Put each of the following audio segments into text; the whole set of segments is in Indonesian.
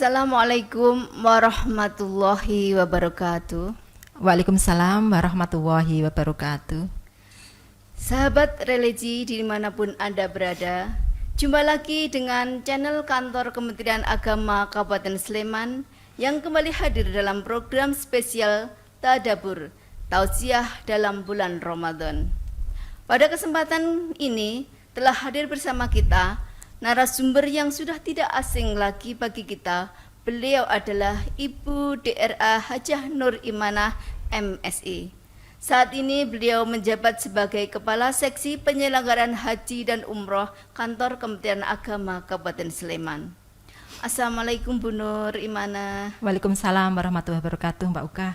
Assalamualaikum warahmatullahi wabarakatuh. Waalaikumsalam warahmatullahi wabarakatuh. Sahabat religi dimanapun Anda berada, jumpa lagi dengan channel kantor Kementerian Agama Kabupaten Sleman yang kembali hadir dalam program spesial Tadabur Tausiah dalam bulan Ramadan. Pada kesempatan ini telah hadir bersama kita narasumber yang sudah tidak asing lagi bagi kita. Beliau adalah Ibu DRA Hajah Nur Imanah MSI. Saat ini beliau menjabat sebagai Kepala Seksi Penyelenggaraan Haji dan Umroh Kantor Kementerian Agama Kabupaten Sleman. Assalamualaikum Bu Nur Imanah. Waalaikumsalam warahmatullahi wabarakatuh, Mbak Uka.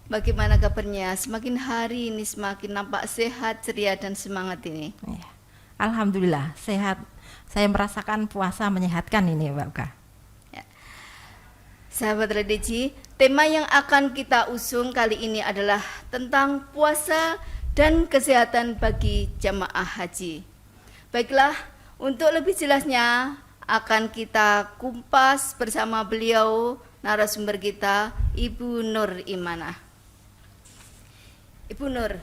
Bagaimana kabarnya? Semakin hari ini semakin nampak sehat, ceria dan semangat ini. Ya. Alhamdulillah sehat. Saya merasakan puasa menyehatkan ini, Mbak Uka. Ya. Sahabat religi, tema yang akan kita usung kali ini adalah tentang puasa dan kesehatan bagi jamaah haji. Baiklah, untuk lebih jelasnya akan kita kumpas bersama beliau narasumber kita, Ibu Nur Imanah. Ibu Nur,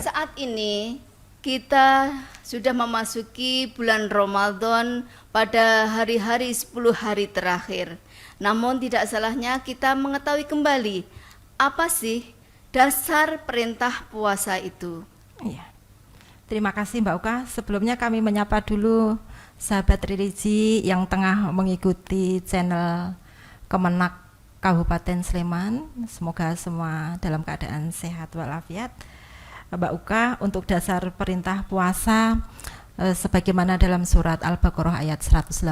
saat ini kita sudah memasuki bulan Ramadan pada hari-hari 10 hari terakhir. Namun tidak salahnya kita mengetahui kembali apa sih dasar perintah puasa itu. Ya. Terima kasih Mbak Uka. Sebelumnya kami menyapa dulu sahabat religi yang tengah mengikuti channel Kemenak Kabupaten Sleman. Semoga semua dalam keadaan sehat walafiat. Mbak Uka, untuk dasar perintah puasa sebagaimana dalam surat Al-Baqarah ayat 183,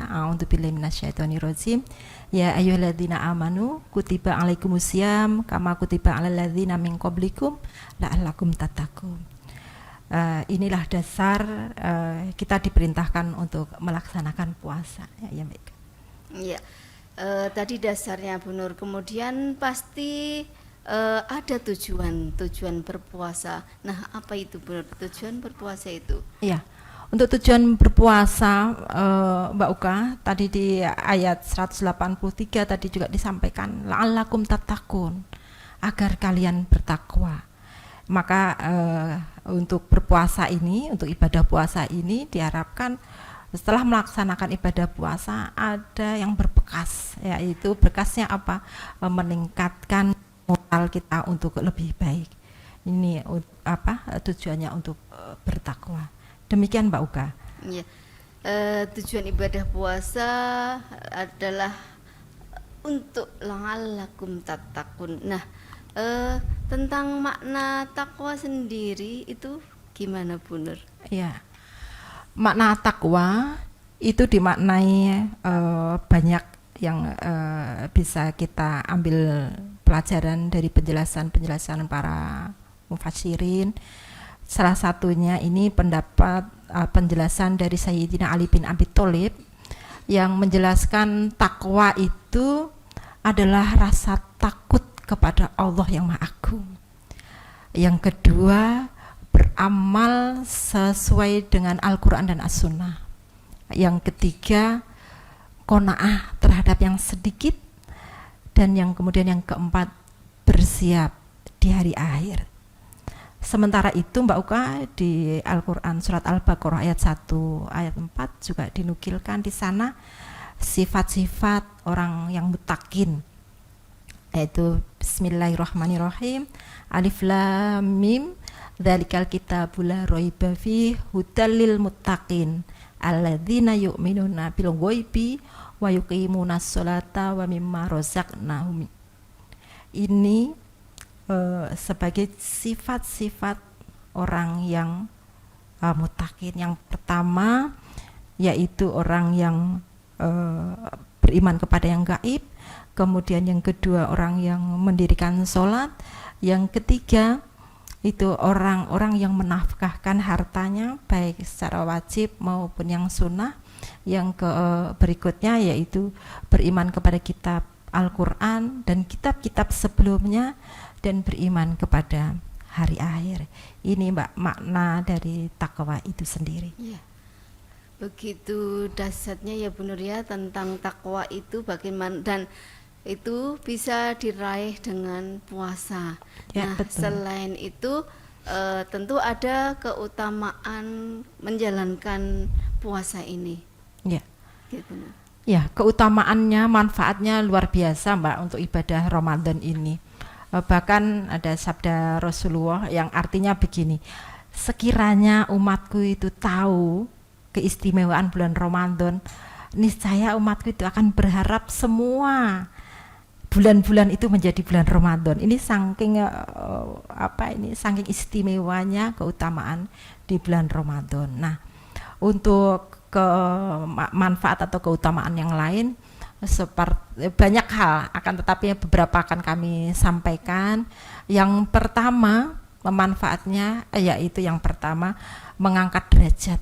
a'udzubillahi minasyaitonirrajim, ya ayyuhalladzina amanu kutiba alaikumusiyam kama kutiba alal ladzina min qablikum la'allakum tattaqun. Inilah dasar kita diperintahkan untuk melaksanakan puasa. Ya, Mbak. Iya. Tadi dasarnya Bu Nur, kemudian pasti ada tujuan berpuasa. Nah, apa itu Bu Nur, tujuan berpuasa itu? Iya, untuk tujuan berpuasa Mbak Uka, tadi di ayat 183 tadi juga disampaikan la'allakum tattaqun, agar kalian bertakwa. Maka untuk berpuasa ini, untuk ibadah puasa ini diharapkan setelah melaksanakan ibadah puasa ada yang berbekas, yaitu bekasnya apa? Meningkatkan moral kita untuk lebih baik. Ini apa tujuannya untuk bertakwa. Demikian Mbak Uka. Ya. Tujuan ibadah puasa adalah untuk la'allakum tattaqun. Nah, tentang makna takwa sendiri itu gimana Bu Nur? Ya, makna takwa itu dimaknai banyak yang bisa kita ambil pelajaran dari penjelasan para mufassirin. Salah satunya ini pendapat penjelasan dari Sayyidina Ali bin Abi Thalib yang menjelaskan takwa itu adalah rasa takut kepada Allah yang Maha Agung. Yang kedua, beramal sesuai dengan Al-Quran dan As-Sunnah. Yang ketiga, qanaah terhadap yang sedikit. Dan yang kemudian yang keempat, bersiap di hari akhir. Sementara itu Mbak Uka, di Al-Quran surat Al-Baqarah ayat 1 ayat 4 juga dinukilkan di sana sifat-sifat orang yang muttaqin, yaitu bismillahirrahmanirrahim, alif lam mim, dzalikal kitabul la raiba fihi hudal lil muttaqin alladzina yu'minuna bil ghaibi wa yuqimunas sholata wa mimma razaqnahum. Ini sebagai sifat-sifat orang yang muttaqin. Yang pertama yaitu orang yang beriman kepada yang gaib. Kemudian yang kedua orang yang mendirikan sholat. Yang ketiga itu orang-orang yang menafkahkan hartanya baik secara wajib maupun yang sunnah. Yang berikutnya yaitu beriman kepada kitab Al-Quran dan kitab-kitab sebelumnya dan beriman kepada hari akhir. Ini Mbak makna dari takwa itu sendiri. Ya. Begitu dahsyatnya ya Bu Nur ya tentang takwa itu bagaimana, dan itu bisa diraih dengan puasa. Ya, Nah, betul. selain itu tentu ada keutamaan menjalankan puasa ini. Ya. Gitu. Ya, keutamaannya, manfaatnya luar biasa Mbak untuk ibadah Ramadan ini. Bahkan ada sabda Rasulullah yang artinya begini, sekiranya umatku itu tahu keistimewaan bulan Ramadan, niscaya umatku itu akan berharap semua bulan-bulan itu menjadi bulan Ramadan. Ini saking saking istimewanya keutamaan di bulan Ramadan. Nah, untuk manfaat atau keutamaan yang lain seperti banyak hal, akan tetapi beberapa akan kami sampaikan. Yang pertama, manfaatnya yaitu yang pertama mengangkat derajat.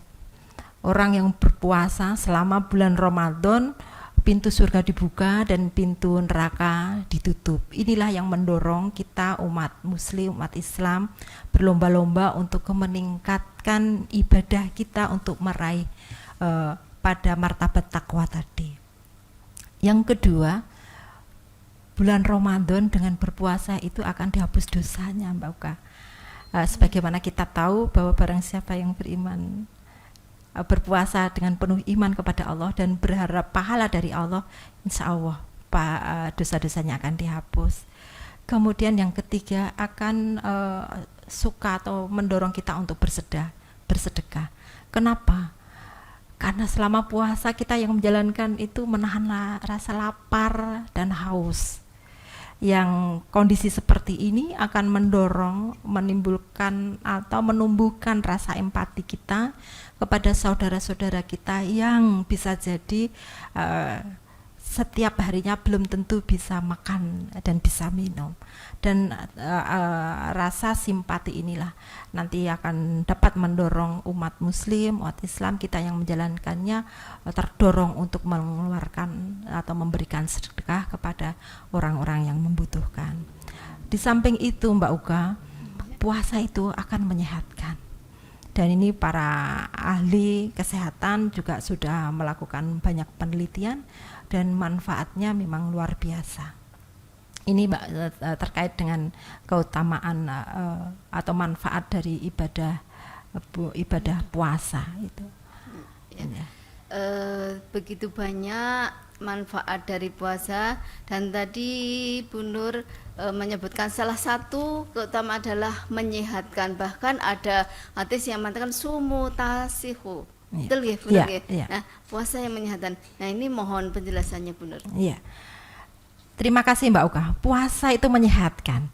Orang yang berpuasa selama bulan Ramadan, pintu surga dibuka dan pintu neraka ditutup. Inilah yang mendorong kita umat muslim, umat Islam berlomba-lomba untuk meningkatkan ibadah kita untuk meraih pada martabat takwa tadi. Yang kedua, bulan Ramadan dengan berpuasa itu akan dihapus dosanya Mbak Uka. Sebagaimana kita tahu bahwa barang siapa yang beriman berpuasa dengan penuh iman kepada Allah dan berharap pahala dari Allah, insya Allah dosa-dosanya akan dihapus. Kemudian yang ketiga akan suka atau mendorong kita untuk bersedekah. Kenapa? Karena selama puasa kita yang menjalankan itu menahan rasa lapar dan haus. Yang kondisi seperti ini akan mendorong, menimbulkan atau menumbuhkan rasa empati kita kepada saudara-saudara kita yang bisa jadi setiap harinya belum tentu bisa makan dan bisa minum. Dan rasa simpati inilah nanti akan dapat mendorong umat muslim, umat Islam kita yang menjalankannya terdorong untuk mengeluarkan atau memberikan sedekah kepada orang-orang yang membutuhkan. Di samping itu Mbak Uga, puasa itu akan menyehatkan. Dan ini para ahli kesehatan juga sudah melakukan banyak penelitian dan manfaatnya memang luar biasa. Ini Mbak terkait dengan keutamaan atau manfaat dari ibadah puasa itu. Ya. Begitu banyak manfaat dari puasa, dan tadi Bu Nur menyebutkan salah satu keutamaan adalah menyehatkan. Bahkan ada hadis yang mengatakan sumu tasihu. Betul ya Bu Nur? Ya. Nah, puasa yang menyehatkan. Nah, ini mohon penjelasannya Bu Nur. Iya. Terima kasih Mbak Uka. Puasa itu menyehatkan.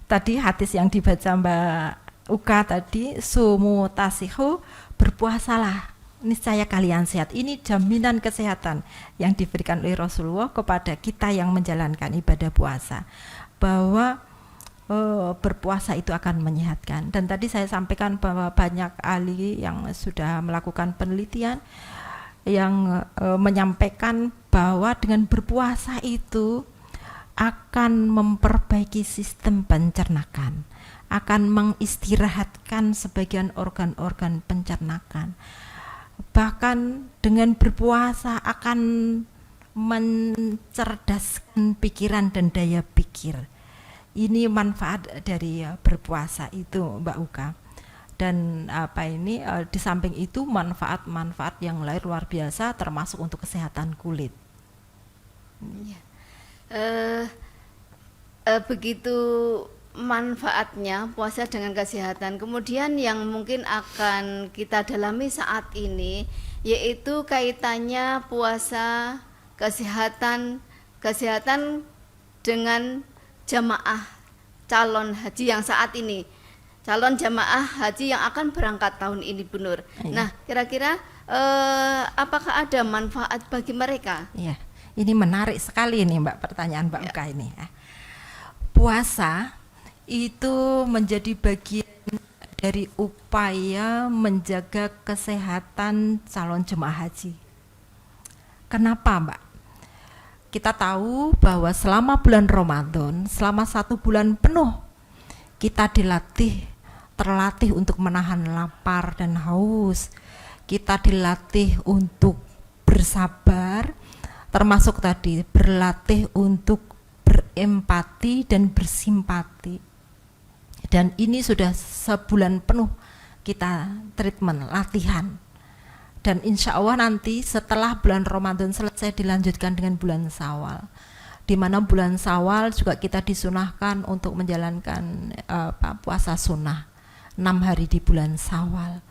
Tadi hadis yang dibaca Mbak Uka tadi, sumu tasihu, berpuasalah, niscaya kalian sehat. Ini jaminan kesehatan yang diberikan oleh Rasulullah kepada kita yang menjalankan ibadah puasa, bahwa berpuasa itu akan menyehatkan. Dan tadi saya sampaikan bahwa banyak ahli yang sudah melakukan penelitian yang menyampaikan bahwa dengan berpuasa itu akan memperbaiki sistem pencernaan, akan mengistirahatkan sebagian organ-organ pencernaan. Bahkan dengan berpuasa akan mencerdaskan pikiran dan daya pikir. Ini manfaat dari berpuasa itu Mbak Uka. Dan di samping itu manfaat-manfaat yang lain luar biasa, termasuk untuk kesehatan kulit. Ya. Begitu manfaatnya puasa dengan kesehatan. Kemudian yang mungkin akan kita dalami saat ini yaitu kaitannya puasa kesehatan dengan jamaah calon haji yang saat ini, calon jamaah haji yang akan berangkat tahun ini Bu Nur. Nah, kira-kira apakah ada manfaat bagi mereka? Iya. Ini menarik sekali nih Mbak, pertanyaan Mbak Uka ini. Puasa itu menjadi bagian dari upaya menjaga kesehatan calon jemaah haji. Kenapa Mbak? Kita tahu bahwa selama bulan Ramadan, selama 1 bulan penuh, kita terlatih untuk menahan lapar dan haus. kita dilatih untuk bersabar, termasuk tadi berlatih untuk berempati dan bersimpati. Dan ini sudah sebulan penuh kita treatment, latihan. Dan insya Allah nanti setelah bulan Ramadan selesai dilanjutkan dengan bulan Syawal, di mana bulan Syawal juga kita disunahkan untuk menjalankan puasa sunnah 6 hari di bulan Syawal.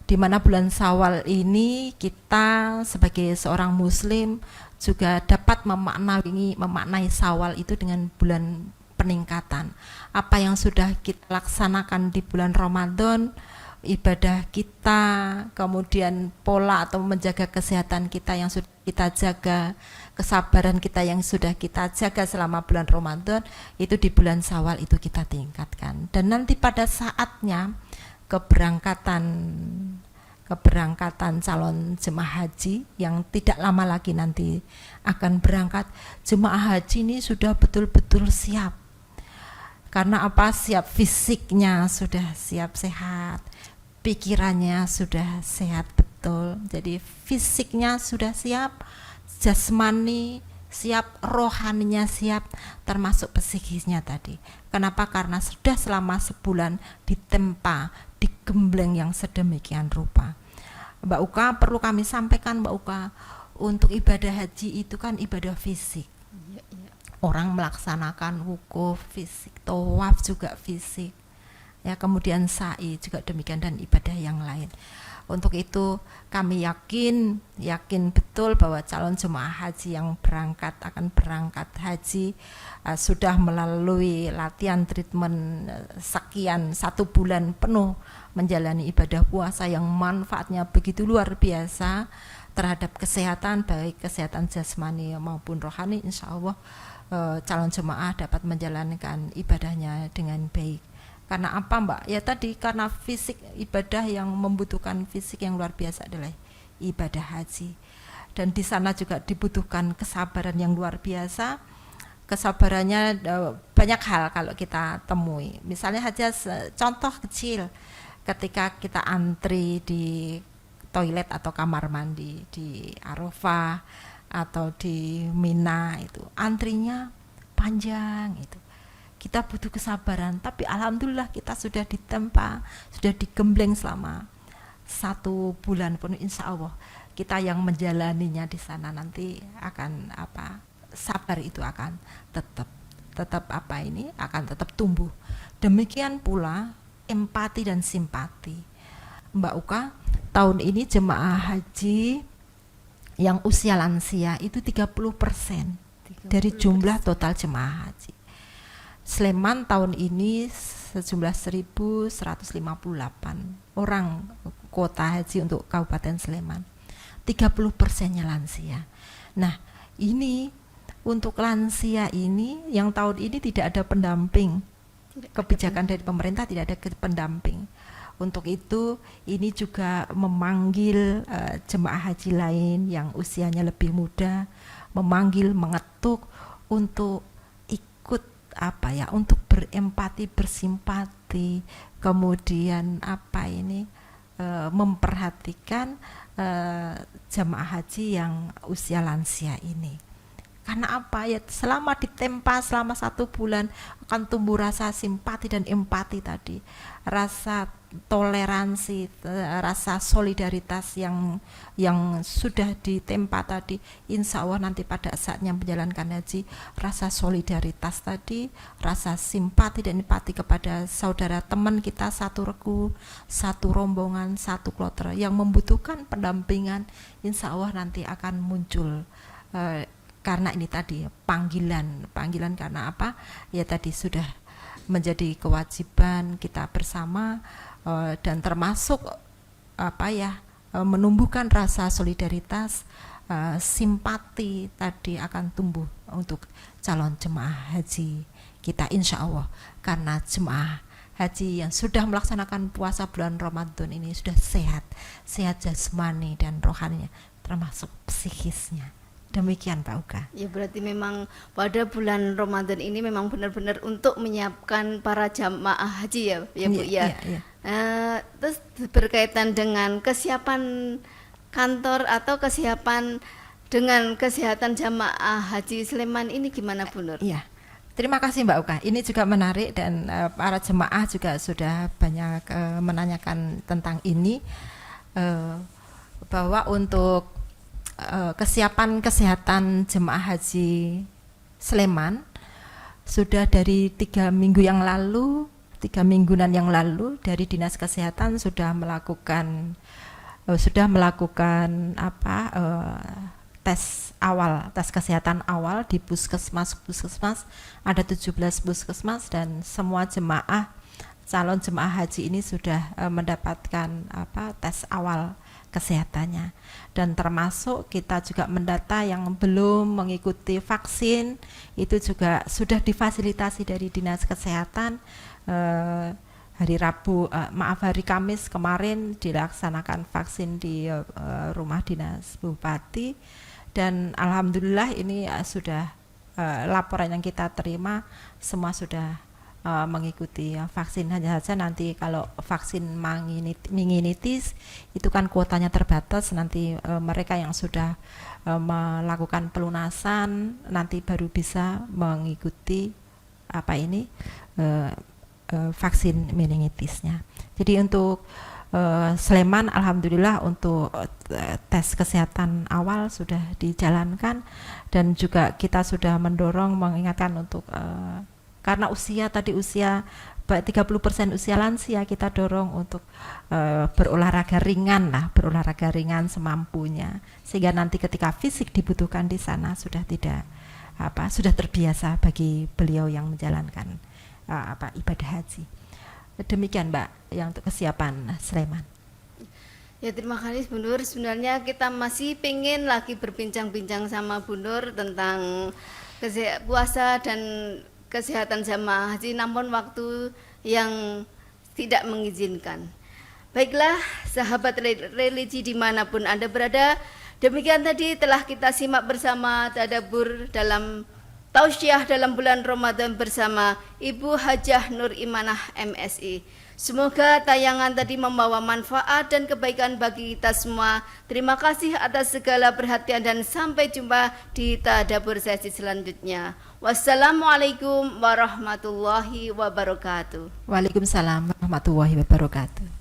Di mana bulan Syawal ini kita sebagai seorang muslim juga dapat memaknai Syawal itu dengan bulan peningkatan. Apa yang sudah kita laksanakan di bulan Ramadan, ibadah kita, kemudian pola atau menjaga kesehatan kita yang sudah kita jaga, kesabaran kita yang sudah kita jaga selama bulan Ramadan, itu di bulan Syawal itu kita tingkatkan. Dan nanti pada saatnya keberangkatan calon jemaah haji yang tidak lama lagi nanti akan berangkat, jemaah haji ini sudah betul-betul siap. Karena apa? Siap fisiknya sudah siap sehat, pikirannya sudah sehat betul. Jadi fisiknya sudah siap, jasmani siap, rohaninya siap, termasuk psikisnya tadi. Kenapa? Karena sudah selama sebulan ditempa, digembleng yang sedemikian rupa. Mbak Uka, perlu kami sampaikan Mbak Uka, untuk ibadah haji itu kan ibadah fisik. Orang melaksanakan wukuf fisik, tawaf juga fisik, ya, kemudian sa'i juga demikian, dan ibadah yang lain. Untuk itu kami yakin betul bahwa calon jemaah haji yang akan berangkat haji sudah melalui latihan treatment sekian 1 bulan penuh menjalani ibadah puasa yang manfaatnya begitu luar biasa terhadap kesehatan, baik kesehatan jasmani maupun rohani. Insya Allah calon jemaah dapat menjalankan ibadahnya dengan baik. Karena apa Mbak? Ya tadi, karena fisik, ibadah yang membutuhkan fisik yang luar biasa adalah ibadah haji. Dan di sana juga dibutuhkan kesabaran yang luar biasa. Kesabarannya banyak hal kalau kita temui. Misalnya saja contoh kecil, ketika kita antri di toilet atau kamar mandi di Arafah atau di Mina, itu antrinya panjang itu. Kita butuh kesabaran, tapi alhamdulillah kita sudah ditempa, sudah digembleng selama 1 bulan penuh. Insya Allah kita yang menjalaninya di sana nanti akan sabar itu akan tetap akan tetap tumbuh. Demikian pula empati dan simpati. Mbak Uka, tahun ini jemaah haji yang usia lansia itu 30% dari jumlah total jemaah haji. Sleman tahun ini sejumlah 1.158 orang kuota haji untuk Kabupaten Sleman, 30%-nya lansia. Nah, ini untuk lansia ini yang tahun ini tidak ada pendamping, kebijakan dari pemerintah tidak ada pendamping. Untuk itu ini juga memanggil jemaah haji lain yang usianya lebih muda, mengetuk untuk untuk berempati, bersimpati, kemudian memperhatikan jemaah haji yang usia lansia ini. Karena selama ditempa selama 1 bulan akan tumbuh rasa simpati dan empati tadi, rasa toleransi, rasa solidaritas yang sudah ditempa tadi. Insya Allah nanti pada saatnya menjalankan haji, rasa solidaritas tadi, rasa simpati dan empati kepada saudara teman kita satu regu, satu rombongan, satu kloter yang membutuhkan pendampingan, insya Allah nanti akan muncul. Karena ini tadi panggilan karena apa? Ya tadi sudah menjadi kewajiban kita bersama, dan termasuk menumbuhkan rasa solidaritas, simpati tadi akan tumbuh untuk calon jemaah haji kita insya Allah. Karena jemaah haji yang sudah melaksanakan puasa bulan Ramadan ini sudah sehat jasmani dan rohaninya, termasuk psikisnya. Demikian Pak Uka. Ya, berarti memang pada bulan Ramadan ini memang benar-benar untuk menyiapkan para jamaah haji ya Bu ya. Iya. Terus berkaitan dengan kesiapan kantor atau kesiapan dengan kesehatan jamaah haji Sleman ini gimana Bu Nur? Iya, terima kasih Mbak Uka. Ini juga menarik dan para jemaah juga sudah banyak menanyakan tentang ini, bahwa untuk kesiapan kesehatan jemaah haji Sleman sudah dari 3 mingguan yang lalu dari Dinas Kesehatan sudah melakukan tes kesehatan awal di puskesmas ada 17 puskesmas dan semua calon jemaah haji ini sudah mendapatkan tes awal kesehatannya, dan termasuk kita juga mendata yang belum mengikuti vaksin itu juga sudah difasilitasi dari Dinas Kesehatan. Hari Kamis kemarin dilaksanakan vaksin di rumah dinas Bupati, dan alhamdulillah ini sudah laporan yang kita terima semua sudah mengikuti vaksin. Hanya saja nanti kalau vaksin meningitis itu kan kuotanya terbatas, nanti mereka yang sudah melakukan pelunasan nanti baru bisa mengikuti vaksin meningitisnya. Jadi untuk Sleman alhamdulillah untuk tes kesehatan awal sudah dijalankan, dan juga kita sudah mendorong mengingatkan untuk karena usia 30% usia lansia, kita dorong untuk berolahraga ringan semampunya, sehingga nanti ketika fisik dibutuhkan di sana sudah terbiasa bagi beliau yang menjalankan ibadah haji. Demikian Mbak yang untuk kesiapan Sleman. Ya, terima kasih Bu Nur. Sebenarnya kita masih pengen lagi berbincang-bincang sama Bu Nur tentang puasa dan kesehatan jamaah haji, namun waktu yang tidak mengizinkan. Baiklah sahabat religi dimanapun Anda berada, demikian tadi telah kita simak bersama tadabbur dalam tausiah dalam bulan Ramadan bersama Ibu Hajah Nur Imanah MSI. Semoga tayangan tadi membawa manfaat dan kebaikan bagi kita semua. Terima kasih atas segala perhatian dan sampai jumpa di tadabbur sesi selanjutnya. Wassalamualaikum warahmatullahi wabarakatuh. Waalaikumsalam warahmatullahi wabarakatuh.